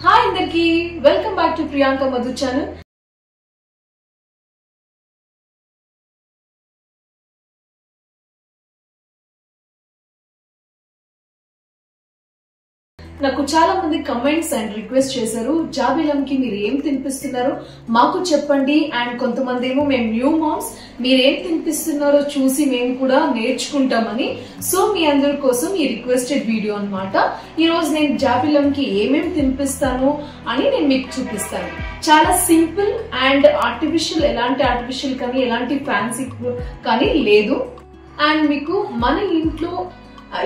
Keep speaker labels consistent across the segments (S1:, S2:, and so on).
S1: Hi అందరికి, welcome back to Priyanka Madhu channel. నాకు చాలా మంది కమెంట్స్ అండ్ రిక్వెస్ట్ చేశారు, జాబిలంకి మీరు ఏం తినిపిస్తున్నారో మాకు చెప్పండి. అండ్ కొంతమంది ఏమో మేము న్యూ మామ్స్, మీరేం తినిపిస్తున్నారో చూసి మేము కూడా నేర్చుకుంటామని. సో మీ అందరి కోసం ఈ రిక్వెస్టెడ్ వీడియో అన్నమాట. ఈ రోజు నేను జాబిలంకి ఏమేమి తినిపిస్తాను అని నేను మీకు చూపిస్తాను. చాలా సింపుల్ అండ్ ఆర్టిఫిషియల్, ఎలాంటి ఆర్టిఫిషియల్ కానీ ఎలాంటి ఫ్యాన్సీ కానీ లేదు. అండ్ మీకు మన ఇంట్లో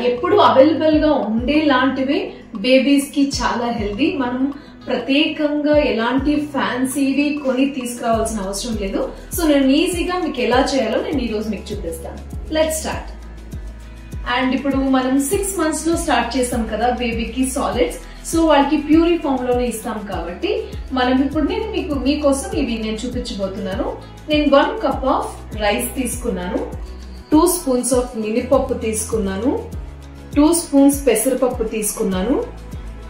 S1: ఎప్పుడు అవైలబుల్ గా ఉండేలాంటివే బేబీస్ కి చాలా హెల్దీ. మనం ప్రత్యేకంగా ఎలాంటి ఫ్యాన్సీవి కొని తీసుకురావాల్సిన అవసరం లేదు. సో నేను ఈజీగా మీకు ఎలా చేయాలో నేను ఈ రోజు మీకు చూపిస్తాను. Let's start. అండ్ ఇప్పుడు మనం 6 months లో స్టార్ట్ చేస్తాం కదా బేబీకి సాలిడ్స్. సో వాళ్ళకి ప్యూరీ ఫామ్ లోనే ఇస్తాం కాబట్టి మనం ఇప్పుడు నేను మీకోసం ఇవి నేను చూపించబోతున్నాను. నేను 1 cup ఆఫ్ రైస్ తీసుకున్నాను, 2 spoons ఆఫ్ మినపప్పు తీసుకున్నాను, 2 spoons పెసరపప్పు తీసుకున్నాను,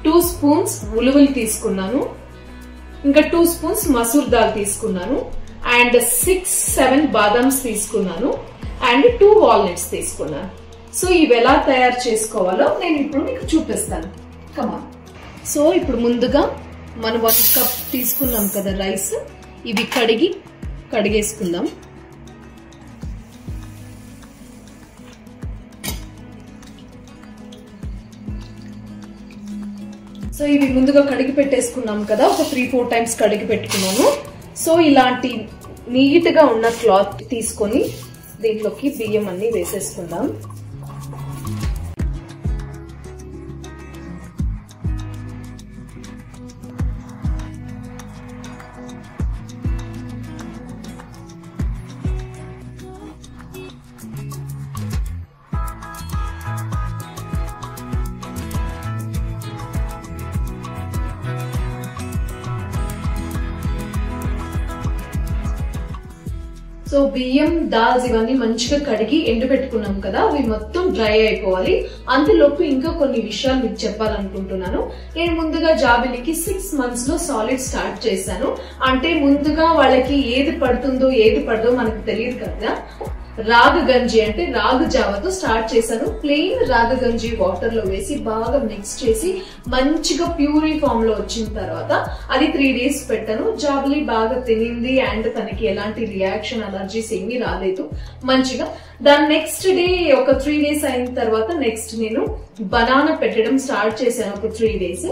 S1: 2 spoons ఉలువలు తీసుకున్నాను, ఇంకా 2 spoons మసూర్ దాల్ తీసుకున్నాను, అండ్ 6-7 బాదామ్స్ తీసుకున్నాను, అండ్ 2 వాల్నట్స్ తీసుకున్నాను. సో ఇవి ఎలా తయారు చేసుకోవాలో నేను ఇప్పుడు మీకు చూపిస్తాను. కమా. సో ఇప్పుడు ముందుగా మనం 1 cup తీసుకున్నాం కదా రైస్, ఇవి కడిగేసుకుందాం. సో ఇవి ముందుగా కడిగి పెట్టేసుకున్నాం కదా, ఒక 3-4 times కడిగి పెట్టుకున్నాను. సో ఇలాంటి నీట్ గా ఉన్న క్లాత్ తీసుకొని దీంట్లోకి బియ్యం అన్ని వేసేసుకుందాం. సో బియ్యం, దాల్స్ ఇవన్నీ మంచిగా కడిగి ఎండు పెట్టుకున్నాం కదా, అవి మొత్తం డ్రై అయిపోవాలి. అందులోపు ఇంకా కొన్ని విషయాలు మీకు చెప్పాలనుకుంటున్నాను. నేను ముందుగా జాబిలికి 6 months లో సాలిడ్ స్టార్ట్ చేశాను. అంటే ముందుగా వాళ్ళకి ఏది పడుతుందో ఏది పడదో మనకు తెలియదు కదా. రాగి గంజి అంటే రాగి జావతో స్టార్ట్ చేశాను. ప్లెయిన్ రాగి గంజి వాటర్ లో వేసి బాగా మిక్స్ చేసి మంచిగా ప్యూరీ ఫామ్ లో వచ్చిన తర్వాత అది 3 days పెట్టాను. జాబిలి బాగా తినింది అండ్ తనకి ఎలాంటి రియాక్షన్, అలర్జీస్ ఏమీ రాలేదు మంచిగా. దాని నెక్స్ట్ డే ఒక 3 days అయిన తర్వాత నెక్స్ట్ నేను బనానా పెట్టడం స్టార్ట్ చేశాను. ఒక 3 days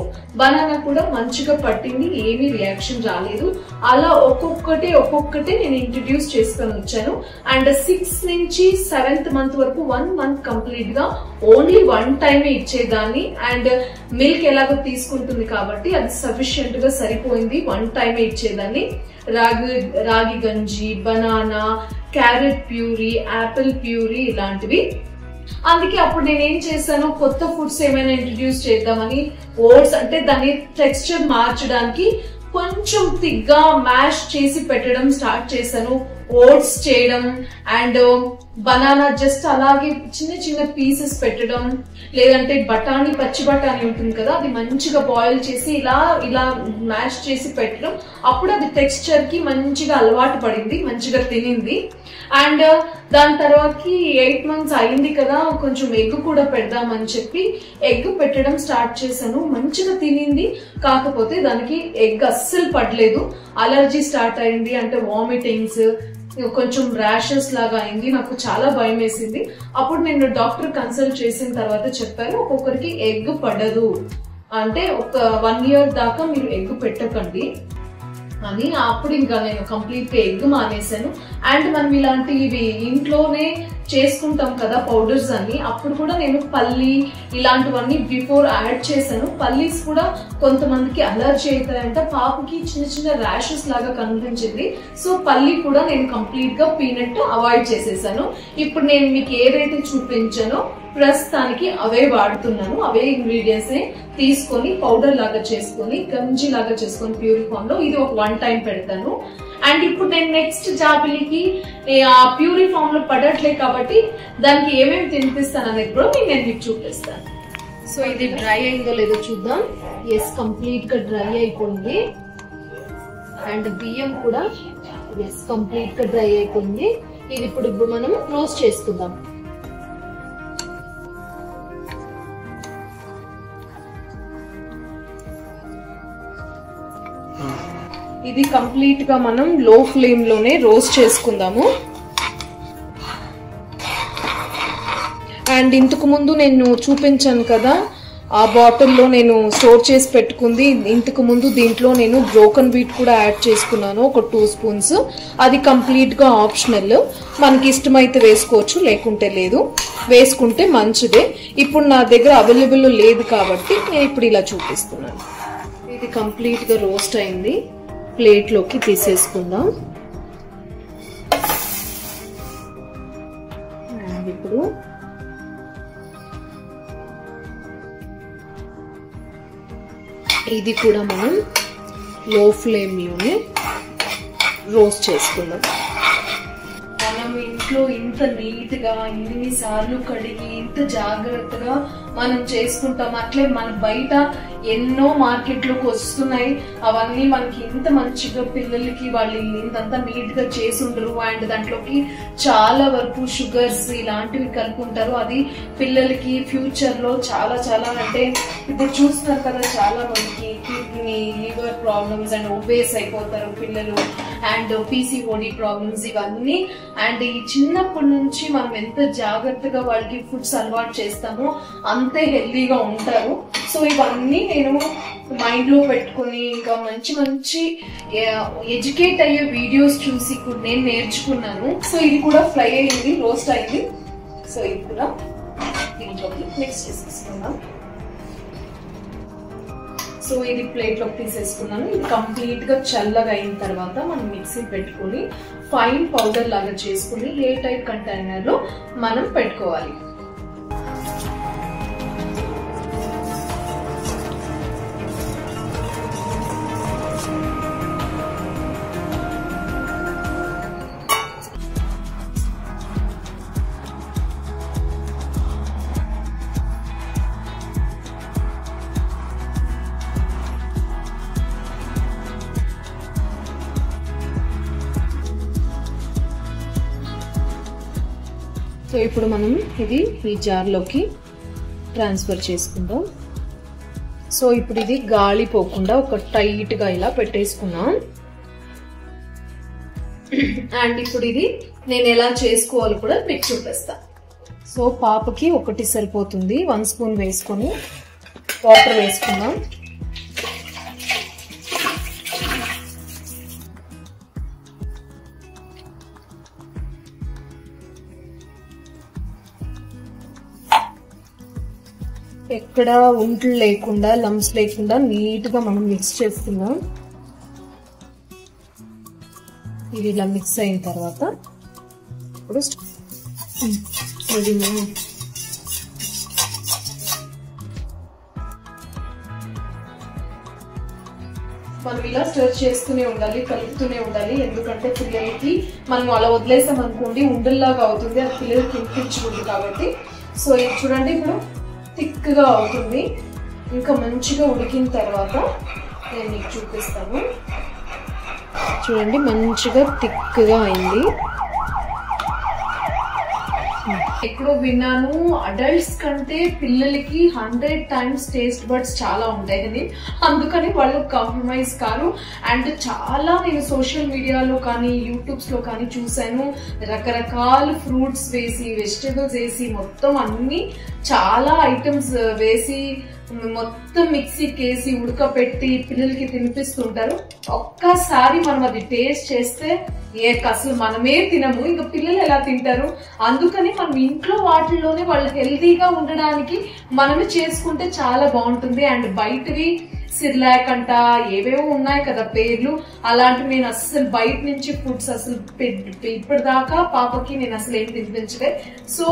S1: బనానా కూడా మంచిగా పట్టింది, ఏమీ రియాక్షన్ రాలేదు. అలా ఒక్కొక్కటి నేను ఇంట్రడ్యూస్ చేసుకొని వచ్చాను. అండ్ 6 నుంచి 7th month వరకు 1 month కంప్లీట్ గా ఓన్లీ 1 time ఇచ్చేదాన్ని. అండ్ మిల్క్ ఎలాగో తీసుకుంటుంది కాబట్టి అది సఫిషియెంట్ గా సరిపోయింది. 1 time ఇచ్చేదాన్ని. రాగి గంజి, banana, carrot puree, Apple puree ఇలాంటివి. అందుకే అప్పుడు నేనేం చేశాను, కొత్త ఫుడ్స్ ఏమైనా ఇంట్రడ్యూస్ చేద్దామని ఓట్స్ అంటే దాని టెక్స్చర్ మార్చడానికి కొంచెం థిక్గా మ్యాష్ చేసి పెట్టడం స్టార్ట్ చేశాను. ఓట్స్ చేయడం అండ్ బనానా జస్ట్ అలాగే చిన్న పీసెస్ పెట్టడం, లేదంటే బఠానీ, పచ్చి బఠానీ ఉంటుంది కదా, అది మంచిగా బాయిల్ చేసి ఇలా మ్యాష్ చేసి పెట్టడం. అప్పుడు అది టెక్స్చర్ కి మంచిగా అలవాటు పడింది, మంచిగా తినింది. అండ్ దాని తర్వాతకి 8 months అయింది కదా, కొంచెం ఎగ్ కూడా పెడదామని చెప్పి ఎగ్ పెట్టడం స్టార్ట్ చేశాను. మంచిగా తినింది, కాకపోతే దానికి ఎగ్ అస్సలు పడలేదు. అలర్జీ స్టార్ట్ అయింది, అంటే వామిటింగ్స్, కొంచెం ర్యాషెస్ లాగా అయింది. నాకు చాలా భయం వేసింది. అప్పుడు నేను డాక్టర్ కన్సల్ట్ చేసిన తర్వాత చెప్పారు, ఒక్కొక్కరికి ఎగ్ పడదు, అంటే ఒక 1 year దాకా మీరు ఎగ్ పెట్టకండి అని. అప్పుడు ఇంకా నేను కంప్లీట్ గా ఎగ్ మానేశాను. అండ్ మనం ఇలాంటివి ఇంట్లోనే చేసుకుంటాం కదా పౌడర్స్ అన్ని, అప్పుడు కూడా నేను పల్లి ఇలాంటివన్నీ బిఫోర్ యాడ్ చేశాను. పల్లీస్ కూడా కొంతమందికి అలర్జీ అవుతాయంట, పాపకి చిన్న ర్యాషెస్ లాగా కనిపించింది. సో పల్లి కూడా నేను కంప్లీట్ గా పీనట్ అవాయిడ్ చేసేసాను. ఇప్పుడు నేను మీకు ఏదైతే చూపించానో ప్రస్తుతానికి అవే వాడుతున్నాను. అవే ఇంగ్రీడియంట్స్ తీసుకొని పౌడర్ లాగా చేసుకొని, గంజి లాగా చేసుకొని ప్యూరీ ఫామ్ లో ఇది ఒక 1 time పెడతాను. అండ్ ఇప్పుడు నేను నెక్స్ట్ జాబిలికి ప్యూరీ ఫామ్ లో పడట్లే కాబట్టి దానికి ఏమేమి తినిపిస్తాను అనేది కూడా నేను మీకు చూపిస్తాను. సో ఇది డ్రై అయిందో లేదో చూద్దాం. ఎస్, కంప్లీట్ గా డ్రై అయిపోయింది. అండ్ బియ్యం కూడా ఎస్ కంప్లీట్ గా డ్రై అయిపోయింది. ఇది ఇప్పుడు మనం రోస్ట్ చేసుకుందాం. ఇది కంప్లీట్ గా మనం లో ఫ్లేమ్ లోనే రోస్ట్ చేసుకుందాము. అండ్ ఇంతకు ముందు నేను చూపించాను కదా, ఆ బాటిల్లో నేను స్టోర్ చేసి పెట్టుకుంది. ఇంతకు ముందు దీంట్లో నేను బ్రోకన్ వీట్ కూడా యాడ్ చేసుకున్నాను, ఒక 2 స్పూన్స్. అది కంప్లీట్ గా ఆప్షనల్, మనకి ఇష్టమైతే వేసుకోవచ్చు, లేకుంటే లేదు. వేసుకుంటే మంచిదే. ఇప్పుడు నా దగ్గర అవైలబుల్ లేదు కాబట్టి నేను ఇప్పుడు ఇలా చూపిస్తున్నాను. ఇది కంప్లీట్ గా రోస్ట్ అయింది. ప్లేట్ లోకి తీసేసుకుందాం. ఇప్పుడు ఇది కూడా మనం లో ఫ్లేమ్ లోనే రోస్ట్ చేసుకుందాం. మనం ఇంట్లో ఇంత నీట్ గా ఇన్ని సార్లు కడిగి ఇంత జాగ్రత్తగా మనం చేసుకుంటాం. అట్లే మన బయట ఎన్నో మార్కెట్ లోకి వస్తున్నాయి, అవన్నీ మనకి ఇంత మంచిగా పిల్లలకి వాళ్ళు ఇంతంతా నీట్ గా చేసి ఉండరు. అండ్ దాంట్లోకి చాలా వరకు షుగర్స్ ఇలాంటివి కలుపుకుంటారు. అది పిల్లలకి ఫ్యూచర్ లో చాలా చాలా అంటే ఇప్పుడు చూస్తున్నారు కదా, చాలా మందికి kidney liver problems and obese అయిపోతారు పిల్లలు. అండ్ పీసీఓడి ప్రాబ్లమ్స్ ఇవన్నీ. అండ్ ఈ చిన్నప్పటి నుంచి మనం ఎంత జాగ్రత్తగా వాళ్ళకి ఫుడ్స్ అలవాటు చేస్తామో అంతే హెల్దీగా ఉంటారు. సో ఇవన్నీ నేను మైండ్ లో పెట్టుకుని ఇంకా మంచి మంచి ఎడ్యుకేట్ అయ్యే వీడియోస్ చూసి నేను నేర్చుకున్నాను. సో ఇది కూడా ఫ్రై అయింది, రోస్ట్ అయింది. సో ఇది కూడా దీంట్లోకి మిక్స్ చేసేసుకుందాం. సో ఇది ప్లేట్ లోకి తీసేసుకున్నాను. ఇది కంప్లీట్ గా చల్లగా అయిన తర్వాత మనం మిక్సీ పెట్టుకుని ఫైన్ పౌడర్ లాగా చేసుకుని ఏ టైప్ కంటైనర్ లో మనం పెట్టుకోవాలి. సో ఇప్పుడు మనం ఇది ఈ జార్లోకి ట్రాన్స్ఫర్ చేసుకుందాం. సో ఇప్పుడు ఇది గాలి పోకుండా ఒక టైట్ గా ఇలా పెట్టేసుకున్నాం. అండ్ ఇప్పుడు ఇది నేను ఎలా చేసుకోవాలో కూడా మీకు చూపిస్తా. సో పాపకి ఒకటి సరిపోతుంది. 1 స్పూన్ వేసుకొని వాటర్ వేసుకుందాం. ఎక్కడ ఉంట్లు లేకుండా లంప్స్ లేకుండా నీట్ గా మనం మిక్స్ చేస్తున్నాం. ఇది ఇలా మిక్స్ అయిన తర్వాత ఇప్పుడు మనం ఇలా స్టర్ చేస్తూనే ఉండాలి, కలుపుతూనే ఉండాలి. ఎందుకంటే పిల్లలకి మనం అలా వదిలేసాం అనుకోండి ఉండల్లాగా అవుతుంది, అది పిల్లలకి తినిపించకూడదు కాబట్టి. సో ఇది చూడండి ఇప్పుడు థిక్ గా అవుతుంది. ఇంకా మంచిగా ఉడికిన తర్వాత నేను మీకు చూపిస్తాను. చూడండి మంచిగా థిక్ గా అయింది. ఎక్కడో విన్నాను అడల్ట్స్ కంటే పిల్లలకి 100 times టేస్ట్ బడ్స్ చాలా ఉంటాయని, అందుకని వాళ్ళు కాంప్రమైజ్ కారు. అండ్ చాలా నేను సోషల్ మీడియాలో కానీ యూట్యూబ్స్ లో కానీ చూసాను, రకరకాల ఫ్రూట్స్ వేసి వెజిటేబుల్స్ వేసి మొత్తం అన్ని చాలా ఐటమ్స్ వేసి మొత్తం మిక్సీకి వేసి ఉడకపెట్టి పిల్లలకి తినిపిస్తుంటారు. ఒక్కసారి మనం అది టేస్ట్ చేస్తే అసలు మనమే తినము, ఇంకా పిల్లలు ఎలా తింటారు? అందుకని మనం ఇంట్లో వాటిల్లోనే వాళ్ళు హెల్తీగా ఉండడానికి మనమే చేసుకుంటే చాలా బాగుంటుంది. అండ్ బయటవి సిర్లాక్ అంట ఏవేవో ఉన్నాయి కదా పేర్లు, అలాంటివి నేను అస్సలు బయట నుంచి ఫుడ్స్ అసలు ఇప్పటిదాకా పాపకి నేను అసలు ఏం తినిపించలేదు. సో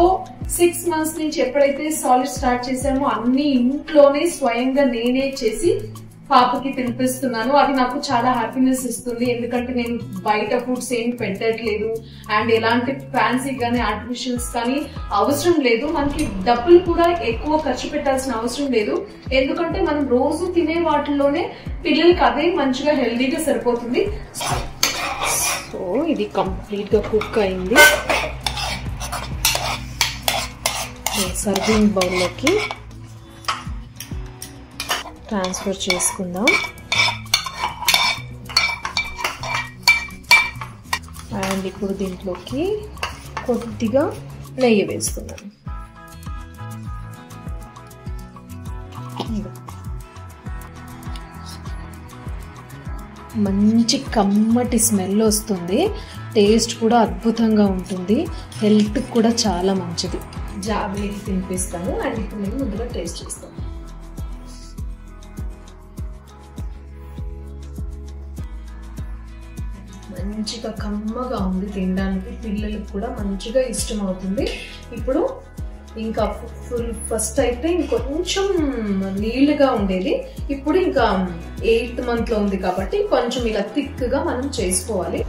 S1: 6 months నుంచి ఎప్పుడైతే సాలిడ్ స్టార్ట్ చేసామో అన్ని ఇంట్లోనే స్వయంగా నేనే చేసి పాపకి తినిపిస్తున్నాను. అది నాకు చాలా హ్యాపీనెస్ ఇస్తుంది, ఎందుకంటే నేను బయట ఫుడ్స్ ఏం పెట్టట్లేదు అండ్ ఎలాంటి ఫ్యాన్సీ కానీ ఆర్టిఫిషియల్స్ కానీ అవసరం లేదు. మనకి డబ్బులు కూడా ఎక్కువ ఖర్చు పెట్టాల్సిన అవసరం లేదు, ఎందుకంటే మనం రోజు తినే వాటిల్లోనే పిల్లలకి అదే మంచిగా హెల్దీగా సరిపోతుంది. సో ఇది కంప్లీట్ గా కుక్ అయింది. సర్వింగ్ బౌల్లోకి ట్రాన్స్ఫర్ చేసుకుందాం. అండ్ ఇప్పుడు దీంట్లోకి కొద్దిగా నెయ్యి వేసుకుందాం. మంచి కమ్మటి స్మెల్ వస్తుంది, టేస్ట్ కూడా అద్భుతంగా ఉంటుంది, హెల్త్ కూడా చాలా మంచిది. జాబిలికి తినిపిస్తాను అండ్ ఇప్పుడు నేను ముందుగా టేస్ట్ చేస్తాను. మంచిగా కమ్మగా ఉంది, తినడానికి పిల్లలకు కూడా మంచిగా ఇష్టం అవుతుంది. ఇప్పుడు ఇంకా ఫస్ట్ అయితే ఇంకొంచెం నీళ్లుగా ఉండేది, ఇప్పుడు ఇంకా 8th month లో ఉంది కాబట్టి కొంచెం ఇలా థిక్ గా మనం చేసుకోవాలి.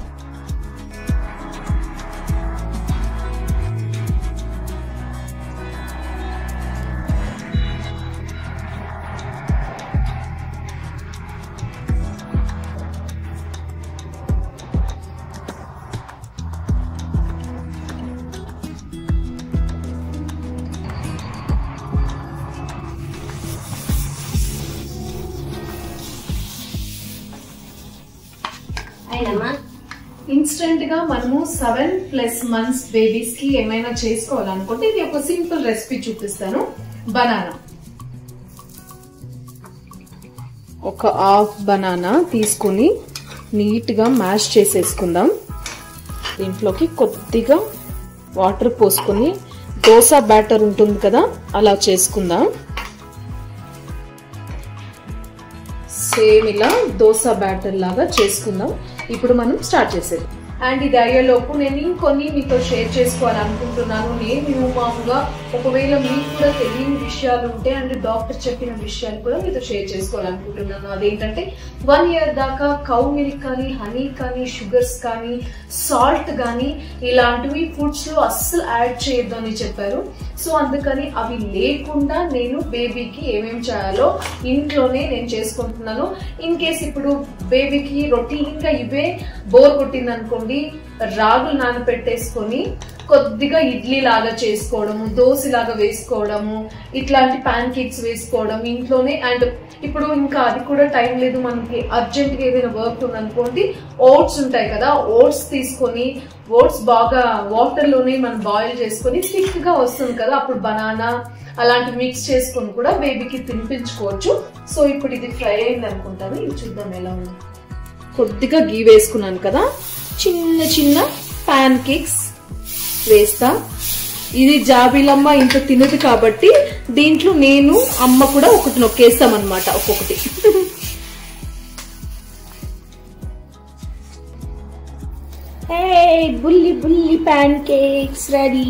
S1: ఇన్స్టెంట్ గా మనము 7+ months బేబీస్ కి ఏమైనా చేసుకోవాలనుకుంటే ఇది ఒక సింపుల్ రెసిపీ చూపిస్తాను. బనానా, ఒక హాఫ్ బనానా తీసుకుని నీట్ గా మ్యాష్ చేసేసుకుందాం. దీంట్లోకి కొద్దిగా వాటర్ పోసుకొని దోస బ్యాటర్ ఉంటుంది కదా అలా చేసుకుందాం. సేమ్ ఇలా దోస బ్యాటర్ లాగా చేసుకుందాం. ఇప్పుడు మనం స్టార్ట్ చేసేది. అండ్ ఇది అయ్యేలోపు నేను ఇంకొన్ని మీతో షేర్ చేసుకోవాలనుకుంటున్నాను. నేను మామూలుగా ఒకవేళ మీకు కూడా తెలియని విషయాలు ఉంటే అండ్ డాక్టర్ చెప్పిన విషయాలు కూడా మీతో షేర్ చేసుకోవాలనుకుంటున్నాను. అదేంటంటే 1 year దాకా కౌ మిల్క్ కానీ, హనీ కానీ, షుగర్స్ కానీ, సాల్ట్ కానీ ఇలాంటివి ఫుడ్స్ లో అస్సలు యాడ్ చేయొద్దు అని చెప్పారు. సో అందుకని అవి లేకుండా నేను బేబీకి ఏమేమి చేయాలో ఇంట్లోనే నేను చేసుకుంటున్నాను. ఇన్ కేస్ ఇప్పుడు బేబీకి రొటీన్ గా ఇవే బోర్ కొట్టింది అనుకోండి, రాగులు నానబెట్టేసుకొని కొద్దిగా ఇడ్లీ లాగా చేసుకోవడము, దోశ లాగా వేసుకోవడము, ఇట్లాంటి ప్యాన్ కేక్స్ వేసుకోవడం ఇంట్లోనే. అండ్ ఇప్పుడు ఇంకా అది కూడా టైం లేదు, మనకి అర్జెంట్ గా ఏదైనా వర్క్ ఉందనుకోండి, ఓట్స్ ఉంటాయి కదా, ఓట్స్ తీసుకొని ఓట్స్ బాగా వాటర్ లోనే మనం బాయిల్ చేసుకొని థిక్ గా వస్తుంది కదా, అప్పుడు బనానా అలాంటి మిక్స్ చేసుకొని కూడా బేబీకి తినిపించుకోవచ్చు. సో ఇప్పుడు ఇది ఫ్రై అయింది అనుకుంటాను, ఇది చూద్దాం ఎలా ఉంది. కొద్దిగా గీ వేసుకున్నాను కదా, చిన్న చిన్న ప్యాన్ కేక్స్ వేస్తా. ఇది జాబిలమ్మ ఇంత తినదు కాబట్టి దీంట్లో నేను అమ్మ కూడా ఒకటి నొక్కేస్తామన్నమాట, ఒక్కొక్కటి. బుల్లి బుల్లి ప్యాన్ కేక్స్ రెడీ.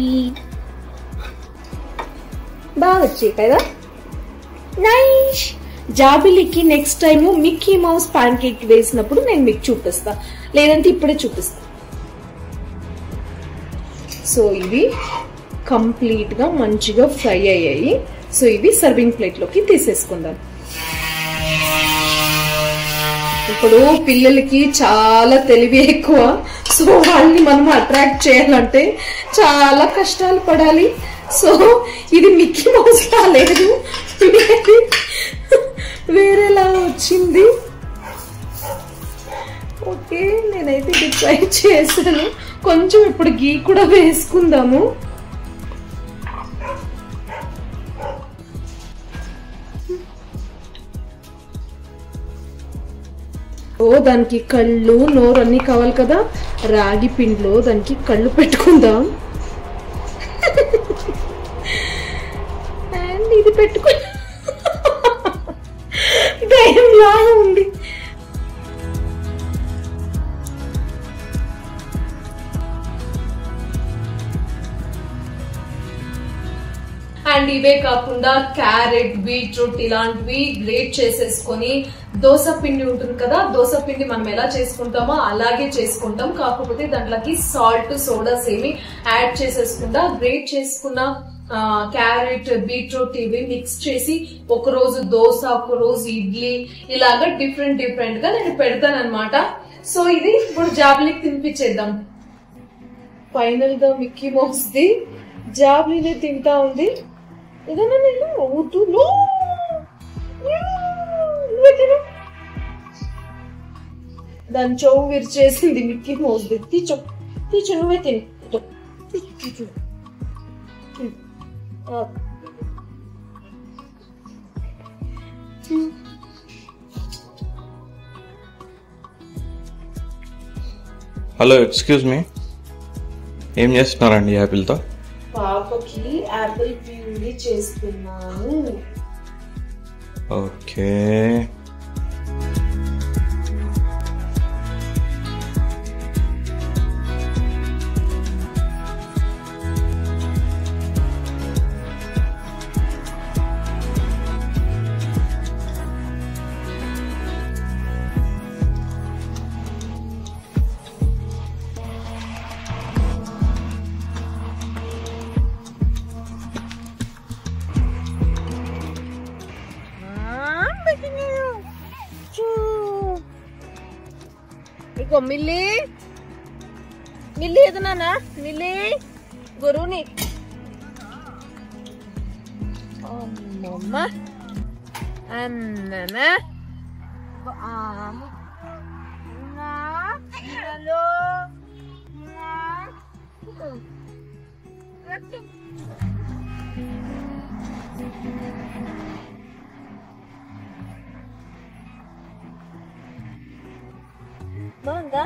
S1: బాగా వచ్చాయి కదా, నైస్. జాబిలికి next time Mickey Mouse pancake వేసినప్పుడు నేను మీకు చూపిస్తా, లేదంటే ఇప్పుడే చూపిస్తా. సో ఇవి కంప్లీట్ గా మంచిగా ఫ్రై అయ్యాయి. సో ఇవి సర్వింగ్ ప్లేట్ లోకి తీసేసుకుందాం. ఇప్పుడు పిల్లలకి చాలా తెలివి ఎక్కువ, సో వాళ్ళని మనం అట్రాక్ట్ చేయాలంటే చాలా కష్టాలు పడాలి. సో ఇది మిక్కీ మౌస్ రాలేదు, వేరేలా వచ్చింది. ఓకే, నేనైతే ఇది ట్రై చేశాను. కొంచెం ఇప్పుడు గీ కూడా వేసుకుందాము. దానికి కళ్ళు, నోరు అన్ని కావాలి కదా, రాగి పిండిలో దానికి కళ్ళు పెట్టుకుందాం. అండ్ ఇది పెట్టుకో, దయ్యం లాగా ఉంది. అండ్ ఇవే కాకుండా క్యారెట్, బీట్రూట్ ఇలాంటివి గ్రేట్ చేసేసుకొని, దోస పిండి ఉంటుంది కదా, దోస పిండి మనం ఎలా చేసుకుంటామో అలాగే చేసుకుంటాం, కాకపోతే దాంట్లోకి సాల్ట్, సోడాస్ ఏమి యాడ్ చేసేసుకుంటా గ్రేట్ చేసుకున్న క్యారెట్, బీట్రూట్ ఇవి మిక్స్ చేసి ఒక రోజు దోస, ఒక రోజు ఇడ్లీ, ఇలాగా డిఫరెంట్ గా నేను పెడతాను అనమాట. సో ఇది ఇప్పుడు జాబ్లీకి తినిపించేద్దాం. ఫైనల్ గా మిక్కీ మౌస్ ది జాబ్లీనే తింటా ఉంది. ఏదైనా నేను ఊటులో దాని చెవు విరిచేసింది మిక్కీ మౌస్ ది. తీచు నువ్వే తిని.
S2: హలో, ఎక్స్క్యూజ్ మీ, ఏం చేస్తున్నారండి యాపిల్తో?
S1: పాపకి యాపిల్ ప్యూరీ చేస్తున్నాను.
S2: ఓకే.
S1: ఇగో మిల్లి ఏదన్నా మిల్లి గురువుని అమ్మమ్మ అమ్మమ్మ హలో బాగుందా?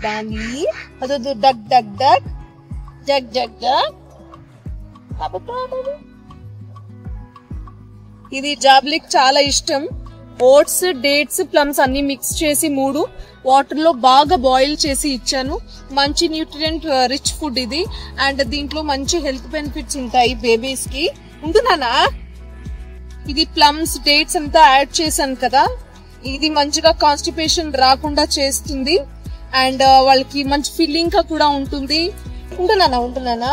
S1: బాంది అదో డగ్ డగ్ డగ్ జగ్ జగ్ జగ్. ఇది జాబ్లీకి చాలా ఇష్టం. ఓట్స్, డేట్స్, ప్లమ్స్ అన్ని మిక్స్ చేసి 3 వాటర్ లో బాగా బాయిల్ చేసి ఇచ్చాను. మంచి న్యూట్రియంట్ రిచ్ ఫుడ్ ఇది. అండ్ దీంట్లో మంచి హెల్త్ బెనిఫిట్స్ ఉంటాయి బేబీస్ కి. ఉంటున్నానా? ఇది ప్లమ్స్, డేట్స్ అంతా యాడ్ చేశాను కదా, ఇది మంచిగా కాన్స్టిపేషన్ రాకుండా చేస్తుంది. అండ్ వాళ్ళకి మంచి ఫీలింగ్ గా కూడా ఉంటుంది. ఉంటున్నానా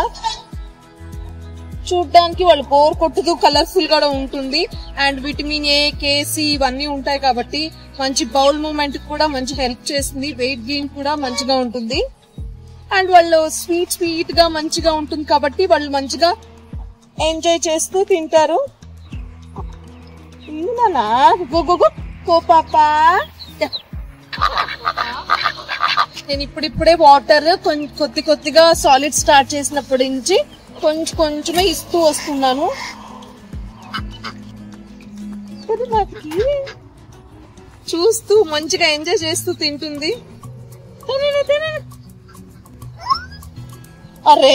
S1: చూడ్డానికి వాళ్ళు బోర్ కొట్టదు, కలర్ఫుల్ గా ఉంటుంది. అండ్ విటమిన్ ఏ, కేసి ఇవన్నీ ఉంటాయి కాబట్టి మంచి బౌల్ మూవ్మెంట్ కూడా మంచి హెల్ప్ చేస్తుంది. వెయిట్ గెయిన్ కూడా మంచిగా ఉంటుంది. అండ్ వాళ్ళు స్వీట్ గా మంచిగా ఉంటుంది కాబట్టి వాళ్ళు మంచిగా ఎంజాయ్ చేస్తూ తింటారు. నేను ఇప్పుడిప్పుడే వాటర్ కొద్దిగా సాలిడ్ స్టార్ట్ చేసినప్పటి నుంచి కొంచెమే ఇస్తూ వస్తున్నాను. చూస్తూ మంచిగా ఎంజాయ్ చేస్తూ తింటుంది. అరే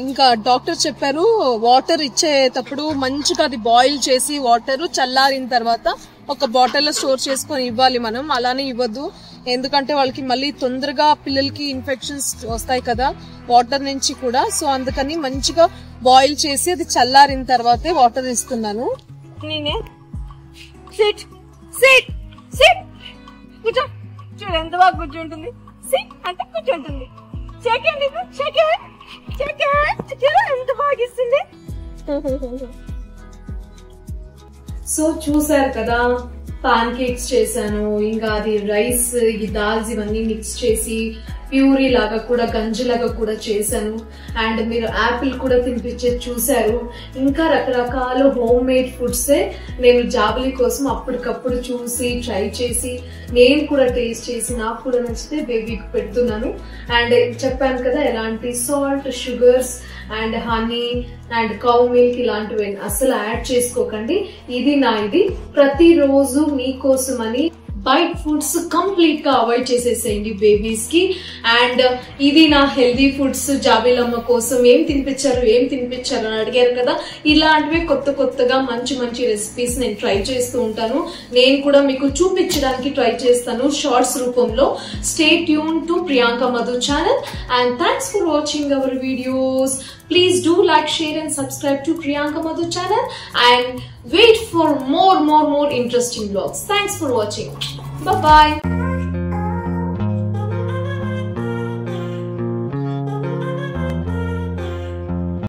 S1: ఇంకా డాక్టర్ చెప్పారు వాటర్ ఇచ్చేటప్పుడు మంచిగా అది బాయిల్ చేసి వాటర్ చల్లారిన తర్వాత ఒక బాటిల్ లో స్టోర్ చేసుకొని ఇవ్వాలి. మనం అలానే ఇవ్వద్దు, ఎందుకంటే వాళ్ళకి మళ్ళీ తొందరగా పిల్లలకి ఇన్ఫెక్షన్స్ వస్తాయి కదా వాటర్ నుంచి కూడా. సో అందుకని మంచిగా బాయిల్ చేసి అది చల్లారిన తర్వాతే వాటర్ ఇస్తున్నాను. నేనే సిట్ సిట్ సిట్ కూర్చో. చూడు ఎంత బాగా కూర్చుంటుంది. సిట్ అంటే కూర్చుంటుంది. సెకండ్ సెకండ్ ఎంత బాగా ఇస్తుంది. సో చూసారు కదా, పాన్ కేక్స్ చేశాను. ఇంకా అది రైస్, ఈ దాల్స్ ఇవన్నీ మిక్స్ చేసి ప్యూరీ లాగా కూడా, గంజి లాగా కూడా చేశాను. అండ్ మీరు యాపిల్ కూడా తినిపించేది చూసారు. ఇంకా రకరకాల హోమ్ మేడ్ ఫుడ్సే నేను జాబిలీ కోసం అప్పటికప్పుడు చూసి ట్రై చేసి నేను కూడా టేస్ట్ చేసి నాకు కూడా నచ్చితే బేబీకి పెడుతున్నాను. అండ్ చెప్పాను కదా, ఎలాంటి salt, sugars and honey and cow milk ఇలాంటివి అసలు యాడ్ చేసుకోకండి. ఇది ప్రతిరోజు మీకోసమని బైట్ ఫుడ్స్ కంప్లీట్ గా అవాయిడ్ చేసేసేయండి బేబీస్ కి. అండ్ ఇది నా హెల్దీ ఫుడ్స్ జాబిలమ్మ కోసం ఏం తినిపించారు అని అడిగారు కదా, ఇలాంటివి కొత్తగా మంచి రెసిపీస్ నేను ట్రై చేస్తూ ఉంటాను. నేను కూడా మీకు చూపించడానికి ట్రై చేస్తాను షార్ట్స్ రూపంలో. Stay tune to Priyanka Madhu channel and thanks for watching our videos. Please do like, share and subscribe to Priyanka Madhu channel and wait for more interesting vlogs. Thanks for watching. Bye bye.